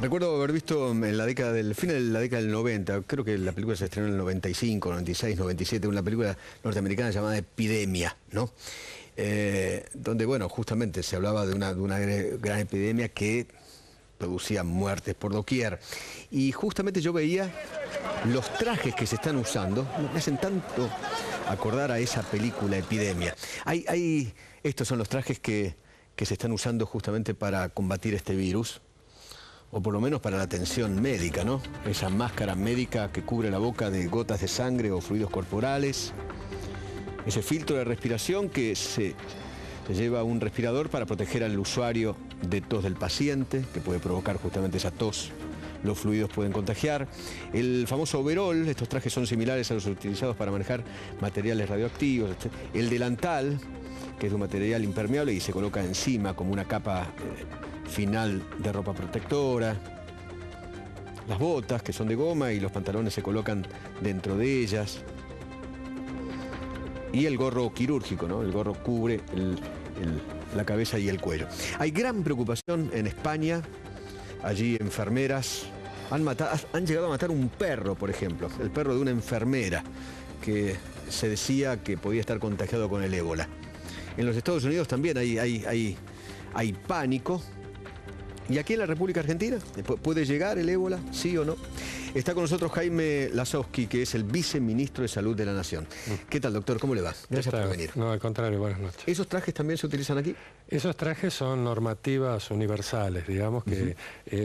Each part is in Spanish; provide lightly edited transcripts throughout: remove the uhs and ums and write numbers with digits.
Recuerdo haber visto en la década del final de la década del 90, creo que la película se estrenó en el 95, 96, 97, una película norteamericana llamada Epidemia, ¿no? Donde, bueno, justamente se hablaba de una gran epidemia que producía muertes por doquier. Y justamente yo veía los trajes que se están usando, me hacen tanto acordar a esa película Epidemia. Estos son los trajes que se están usando justamente para combatir este virus, o por lo menos para la atención médica, ¿no? Esa máscara médica que cubre la boca de gotas de sangre o fluidos corporales, ese filtro de respiración que se lleva un respirador para proteger al usuario de tos del paciente, que puede provocar justamente esa tos. Los fluidos pueden contagiar. El famoso overol, estos trajes son similares a los utilizados para manejar materiales radioactivos. El delantal, que es de un material impermeable y se coloca encima como una capa final de ropa protectora. Las botas, que son de goma, y los pantalones se colocan dentro de ellas. Y el gorro quirúrgico, ¿no? El gorro cubre la cabeza y el cuello. Hay gran preocupación en España. Allí enfermeras han llegado a matar un perro, por ejemplo. El perro de una enfermera que se decía que podía estar contagiado con el ébola. En los Estados Unidos también hay pánico. ¿Y aquí en la República Argentina? ¿Puede llegar el ébola? ¿Sí o no? Está con nosotros Jaime Lasowski, que es el viceministro de Salud de la Nación. ¿Qué tal, doctor? ¿Cómo le va? Gracias por venir. No, al contrario, buenas noches. ¿Esos trajes también se utilizan aquí? Esos trajes son normativas universales, digamos que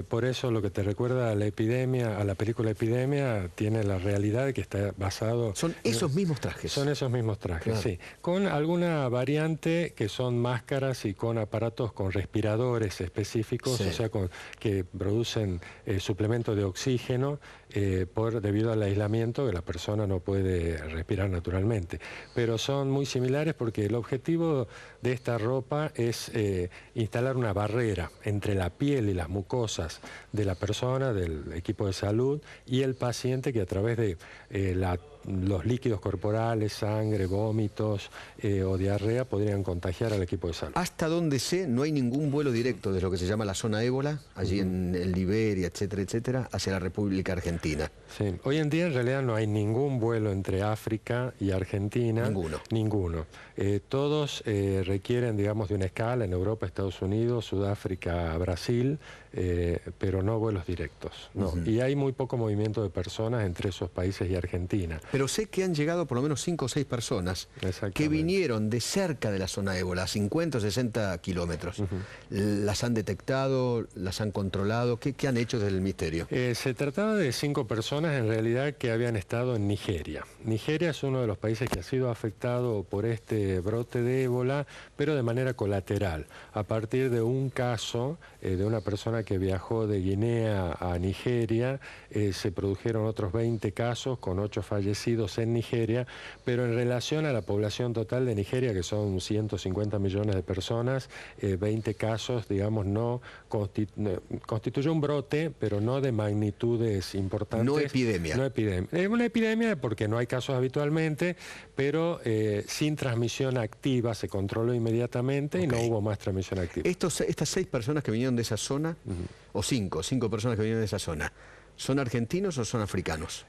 por eso lo que te recuerda a la epidemia, a la película Epidemia, tiene la realidad de que está basado... ¿Son esos mismos trajes? Son esos mismos trajes, claro. Sí. Con alguna variante que son máscaras y con aparatos con respiradores específicos, sí. O sea, que producen suplemento de oxígeno debido al aislamiento, que la persona no puede respirar naturalmente. Pero son muy similares porque el objetivo de esta ropa es instalar una barrera entre la piel y las mucosas de la persona, del equipo de salud, y el paciente, que a través de los líquidos corporales, sangre, vómitos o diarrea podrían contagiar al equipo de salud. Hasta donde sé, no hay ningún vuelo directo de lo que se llama la zona ébola, allí en Liberia, etcétera, etcétera, hacia la República Argentina. Sí. Hoy en día en realidad no hay ningún vuelo entre África y Argentina. Ninguno. Ninguno. Todos requieren, digamos, de una escala en Europa, Estados Unidos, Sudáfrica, Brasil, pero no vuelos directos. No. Y hay muy poco movimiento de personas entre esos países y Argentina. Pero sé que han llegado por lo menos 5 o 6 personas que vinieron de cerca de la zona ébola, a 50 o 60 kilómetros. ¿Las han detectado? ¿Las han controlado? ¿Qué han hecho desde el Ministerio? Se trataba de 5 personas en realidad que habían estado en Nigeria. Nigeria es uno de los países que ha sido afectado por este brote de ébola, pero de manera colateral. A partir de un caso de una persona que viajó de Guinea a Nigeria, se produjeron otros 20 casos con 8 fallecidos en Nigeria, pero en relación a la población total de Nigeria, que son 150 millones de personas, 20 casos, digamos, no constituye un brote, pero no de magnitudes importantes. No epidemia. No epidemia. Es una epidemia porque no hay casos habitualmente, pero sin transmisión activa, se controló inmediatamente y no hubo más transmisión activa. Estas 6 personas que vinieron de esa zona, o 5 personas que vinieron de esa zona, ¿son argentinos o son africanos?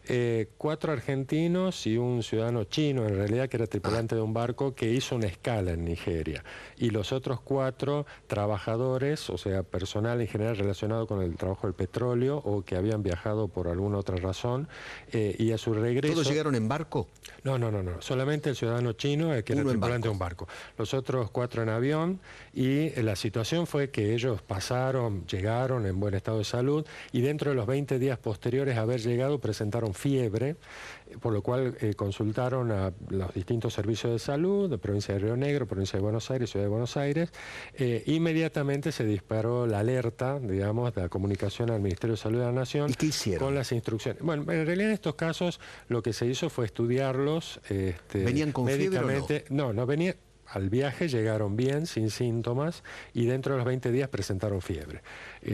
4 argentinos y un ciudadano chino, en realidad, que era tripulante de un barco que hizo una escala en Nigeria. Y los otros 4 trabajadores, o sea, personal en general relacionado con el trabajo del petróleo o que habían viajado por alguna otra razón, y a su regreso... ¿Todos llegaron en barco? No. Solamente el ciudadano chino, que era tripulante de un barco. Los otros 4 en avión, y la situación fue que ellos llegaron en buen estado de salud, y dentro de los 20 días posteriores a haber llegado presentaron fiebre, por lo cual consultaron a los distintos servicios de salud de provincia de Río Negro, provincia de Buenos Aires, ciudad de Buenos Aires. Inmediatamente se disparó la alerta, digamos, de la comunicación al Ministerio de Salud de la Nación. ¿Y qué hicieron? Con las instrucciones. Bueno, en realidad en estos casos lo que se hizo fue estudiarlos. ¿Venían con fiebre o no? No venían. Al viaje llegaron bien, sin síntomas, y dentro de los 20 días presentaron fiebre.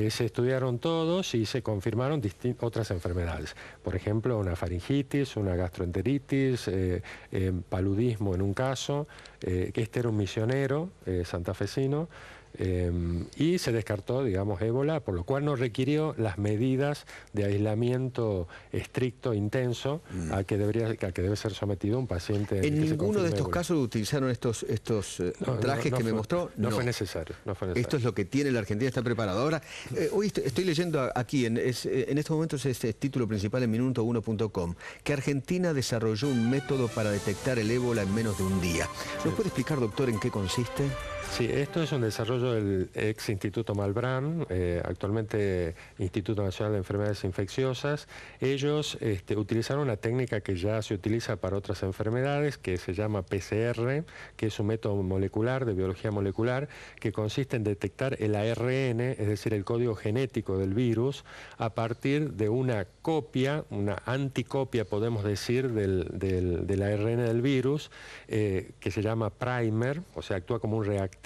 Se estudiaron todos y se confirmaron otras enfermedades. Por ejemplo, una faringitis, una gastroenteritis, paludismo en un caso, que este era un misionero santafesino, Y se descartó, digamos, ébola, por lo cual no requirió las medidas de aislamiento estricto, intenso, a que debe ser sometido un paciente. ¿En ninguno de estos casos utilizaron estos trajes que me mostró? No fue necesario. Esto es lo que tiene la Argentina, está preparada. Ahora, hoy estoy leyendo aquí, en estos momentos es el título principal en minuto1.com, que Argentina desarrolló un método para detectar el ébola en menos de un día. ¿Nos puede explicar, doctor, en qué consiste? Sí, esto es un desarrollo del ex Instituto Malbrán, actualmente Instituto Nacional de Enfermedades Infecciosas. Ellos utilizaron una técnica que ya se utiliza para otras enfermedades, que se llama PCR, que es un método molecular, de biología molecular, que consiste en detectar el ARN, es decir, el código genético del virus, a partir de una copia, una anticopia, podemos decir, del ARN del virus, que se llama primer, o sea, actúa como un reactivo.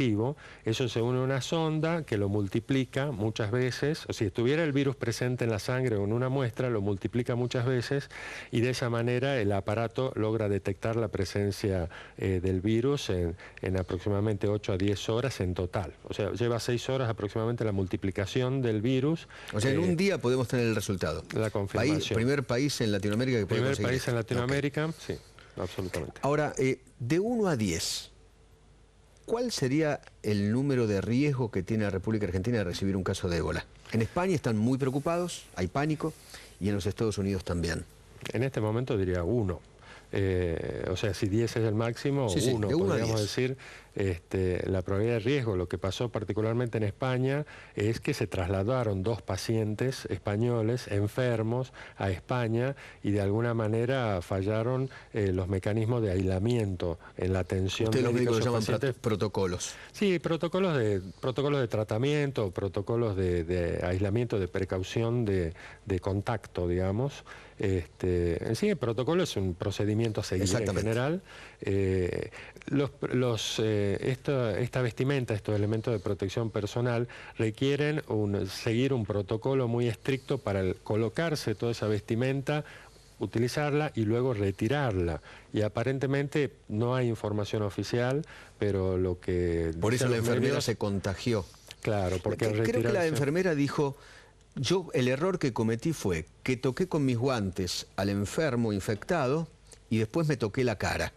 Eso se une a una sonda que lo multiplica muchas veces, o si estuviera el virus presente en la sangre o en una muestra, lo multiplica muchas veces y de esa manera el aparato logra detectar la presencia del virus en aproximadamente 8 a 10 horas en total. O sea, lleva 6 horas aproximadamente la multiplicación del virus. O sea, en un día podemos tener el resultado. La confirmación. Primer país en Latinoamérica que puede conseguir. Primer país en Latinoamérica, okay. Sí, absolutamente. Ahora, de 1 a 10, ¿cuál sería el número de riesgo que tiene la República Argentina de recibir un caso de ébola? En España están muy preocupados, hay pánico, y en los Estados Unidos también. En este momento diría 1. O sea, si 10 es el máximo, sí, 1, de 1 podríamos decir. La probabilidad de riesgo, lo que pasó particularmente en España, es que se trasladaron 2 pacientes españoles enfermos a España y de alguna manera fallaron los mecanismos de aislamiento en la atención. Ustedes los médicos lo llaman pacientes. Protocolos. Sí, protocolos de tratamiento, protocolos de aislamiento, de precaución, de contacto, digamos. En sí, el protocolo es un procedimiento a seguir en general. Esta vestimenta, estos elementos de protección personal, requieren seguir un protocolo muy estricto para colocarse toda esa vestimenta, utilizarla y luego retirarla. Y aparentemente no hay información oficial, pero lo que... Por eso la enfermera se contagió. Claro, porque al retirarse... Creo que la enfermera dijo... el error que cometí fue que toqué con mis guantes al enfermo infectado y después me toqué la cara.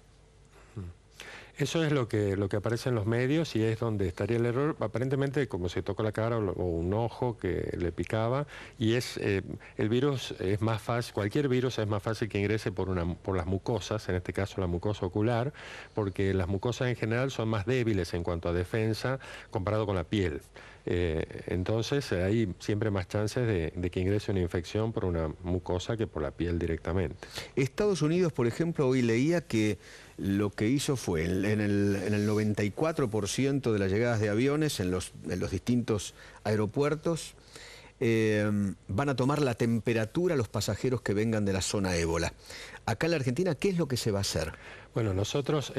Eso es lo que aparece en los medios y es donde estaría el error. Aparentemente, como se tocó la cara o un ojo que le picaba, y el virus es más fácil, cualquier virus es más fácil que ingrese por las mucosas, en este caso la mucosa ocular, porque las mucosas en general son más débiles en cuanto a defensa comparado con la piel. Entonces hay siempre más chances de que ingrese una infección por una mucosa que por la piel directamente. Estados Unidos, por ejemplo, hoy leía que lo que hizo fue, en el 94% de las llegadas de aviones en los distintos aeropuertos, van a tomar la temperatura a los pasajeros que vengan de la zona ébola. Acá en la Argentina, ¿qué es lo que se va a hacer? Bueno, nosotros...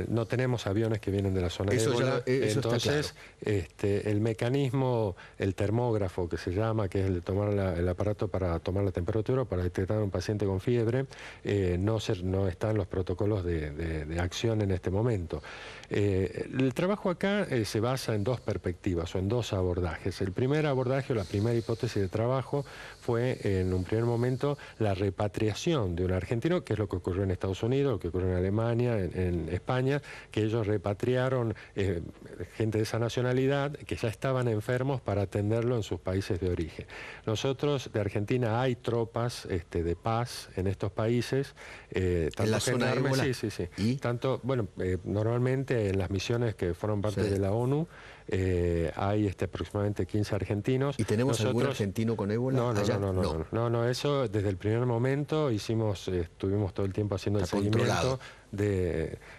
no tenemos aviones que vienen de la zona ébola, entonces el mecanismo, el termógrafo que se llama, que es el de tomar el aparato para tomar la temperatura, para detectar a un paciente con fiebre, no está en los protocolos de acción en este momento. El trabajo acá se basa en 2 perspectivas o en 2 abordajes. El primer abordaje o la primera hipótesis de trabajo fue en un primer momento la repatriación de un argentino, que es lo que ocurrió en Estados Unidos, lo que ocurrió en Alemania, en España, que ellos repatriaron gente de esa nacionalidad que ya estaban enfermos para atenderlo en sus países de origen. Nosotros de Argentina hay tropas de paz en estos países. ¿En la zona ébola? Sí. ¿Y? Tanto, bueno, normalmente en las misiones que fueron parte de la ONU, hay aproximadamente 15 argentinos. ¿Y tenemos algún argentino con ébola? No, eso desde el primer momento estuvimos todo el tiempo haciendo el seguimiento.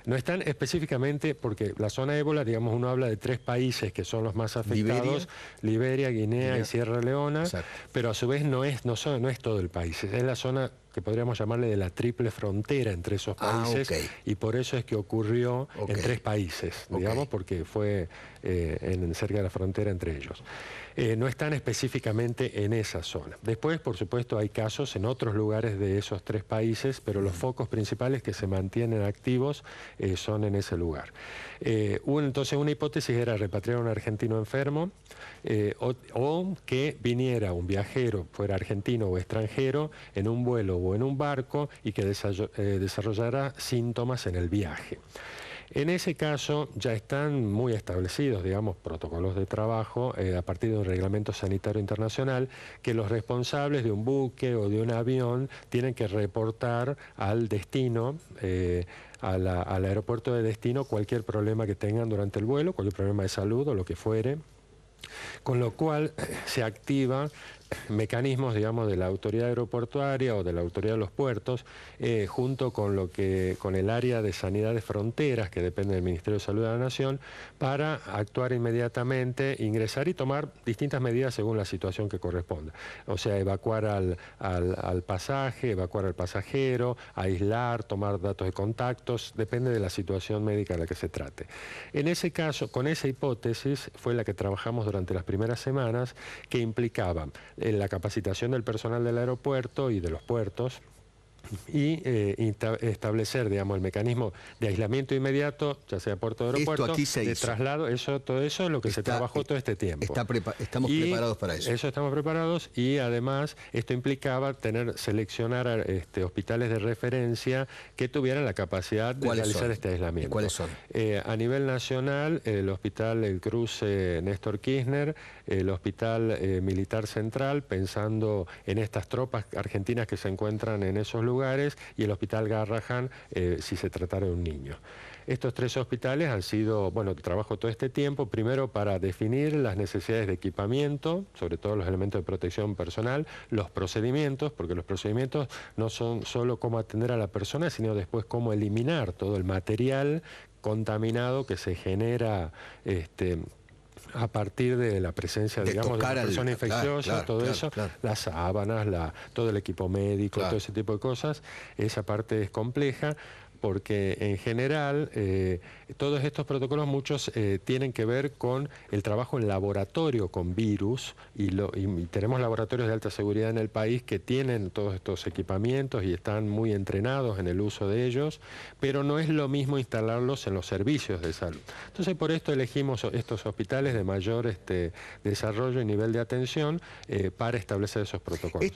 No están específicamente, porque la zona ébola, digamos, uno habla de 3 países que son los más afectados, Liberia, Guinea y Sierra Leona, pero a su vez no es todo el país, es la zona que podríamos llamarle de la triple frontera entre esos países, y por eso es que ocurrió en 3 países, digamos, porque fue cerca de la frontera entre ellos. No están específicamente en esa zona. Después, por supuesto, hay casos en otros lugares de esos 3 países, pero los focos principales que se mantienen activos son en ese lugar. Entonces, una hipótesis era repatriar a un argentino enfermo o que viniera un viajero, fuera argentino o extranjero, en un vuelo o en un barco y que desarrollara síntomas en el viaje. En ese caso ya están muy establecidos, digamos, protocolos de trabajo a partir de un reglamento sanitario internacional que los responsables de un buque o de un avión tienen que reportar al destino, al aeropuerto de destino, cualquier problema que tengan durante el vuelo, cualquier problema de salud o lo que fuere. Con lo cual se activan mecanismos, digamos, de la autoridad aeroportuaria o de la autoridad de los puertos, junto con el área de sanidad de fronteras, que depende del Ministerio de Salud de la Nación, para actuar inmediatamente, ingresar y tomar distintas medidas según la situación que corresponda. O sea, evacuar al pasaje, evacuar al pasajero, aislar, tomar datos de contactos, depende de la situación médica en la que se trate. En ese caso, con esa hipótesis, fue la que trabajamos durante las primeras semanas, que implicaba la capacitación del personal del aeropuerto y de los puertos y establecer, digamos, el mecanismo de aislamiento inmediato, ya sea puerto o aeropuerto, de traslado, todo eso es lo que se trabajó todo este tiempo. Estamos preparados para eso. Eso estamos preparados y además esto implicaba seleccionar hospitales de referencia que tuvieran la capacidad de realizar este aislamiento. ¿Cuáles son? A nivel nacional, el Hospital El Cruce Néstor Kirchner, el Hospital Militar Central, pensando en estas tropas argentinas que se encuentran en esos lugares, y el Hospital Garrahan, si se tratara de un niño. Estos 3 hospitales han sido, bueno, trabajo todo este tiempo, primero para definir las necesidades de equipamiento, sobre todo los elementos de protección personal, los procedimientos, porque los procedimientos no son solo cómo atender a la persona, sino después cómo eliminar todo el material contaminado que se genera a partir de la presencia, digamos, de una persona infecciosa, todo eso, las sábanas, todo el equipo médico, todo ese tipo de cosas. Esa parte es compleja porque en general todos estos protocolos, muchos tienen que ver con el trabajo en laboratorio con virus y tenemos laboratorios de alta seguridad en el país que tienen todos estos equipamientos y están muy entrenados en el uso de ellos, pero no es lo mismo instalarlos en los servicios de salud. Entonces, por esto elegimos estos hospitales de mayor desarrollo y nivel de atención para establecer esos protocolos.